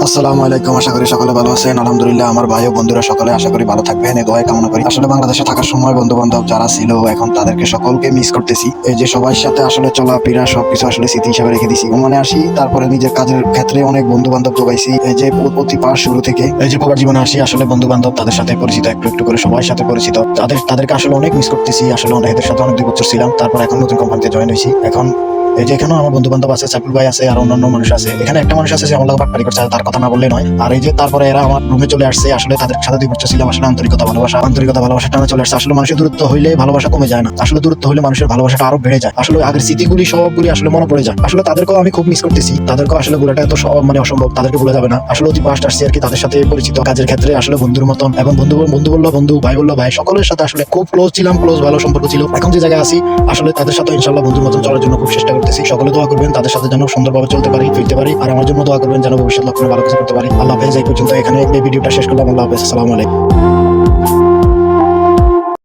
আসসালামু আলাইকুম। আশা করি সকলে ভালো আছেন। আলহামদুলিল্লাহ আমার ভাই ও বন্ধুরা সকলে আশা করি ভালো থাকবেন, এই দোয়াই কামনা করি। আসলে বাংলাদেশে থাকার সময় বন্ধু বান্ধব যারা ছিল এখন তাদেরকে সকলকে মিস করতেছি। এই যে সবার সাথে আসলে চলাফেরা সবকিছু আসলে স্মৃতি হিসাবে রেখে দিছি। ওমানে আসি, তারপরে নিজের কাজের ক্ষেত্রে অনেক বন্ধু বান্ধব জোগাইছি। এই যে প্রতি পাশ শুরু থেকে এই যে প্রবার জীবনে আসি, আসলে বন্ধু বান্ধব তাদের সাথে পরিচিত, একটু একটু করে সবার সাথে পরিচিত। তাদেরকে আসলে অনেক মিস করতেছি। আসলে অনেকের সাথে অনেক 2 বছর ছিলাম, তারপর এখন নতুন কোম্পানিতে জয়েন হয়েছি। এখন এই যে এখানেও আমার বন্ধু বান্ধব আছে, সাইফুল ভাই আছে, আর অন্যান্য মানুষ আছে। এখানে একটা মানুষ আছে যে আমার পাটপাড়ি করছে, তার কথা না বললে নয়। আর এই যে তারপরে এরা আমার রুমে চলে আসছে, আসলে তাদের সাথে 2 বছর ছিলাম। আসলে আন্তরিকতা ভালোবাসা টানা চলে আসছে। আসলে মানুষের দূরত্ব হইলে ভালোবাসা কমে যায় না, আসলে দূরত্ব হইলে মানুষের ভালোবাসাটা আরো বেড়ে যায়। আসলে আগের স্মৃতিগুলি সবগুলি আসলে মনে পড়ে যায়। আসলে তাদেরকেও আমি খুব মিস করতেছি। তাদেরকেও আসলে ভুলাটা এত মানে অসম্ভব, তাদেরকে ভুলে যাবে না। আসলে অতি পাস্ট আসছি আর কি, তাদের সাথে পরিচিত কাজের ক্ষেত্রে আসলে বন্ধুর মতন, এবং বন্ধু বন্ধু বললো বন্ধু, ভাই বললো ভাই, সকলের সাথে আসলে খুব ক্লোজ ছিলাম, ক্লোজ ভালো সম্পর্ক ছিল। এখন যে জায়গায় আছি আসলে তাদের সাথে ইনশাল্লাহ বন্ধুর মতন চলার জন্য খুব চেষ্টা করতেছি। সকলে দোয়া করবেন তাদের সাথে যেন সুন্দরভাবে চলতে পারি, ফিরতে পারি। আর আমার জন্য দোয়া করবেন যেন ভবিষ্যৎ লক্ষ্যে ভালো কিছু করতে পারি। আল্লাহ হাফেজ। এই পর্যন্ত এখানে এই ভিডিওটা শেষ করলাম। আল্লাহ হাফেজ। আসসালামু আলাইকুম।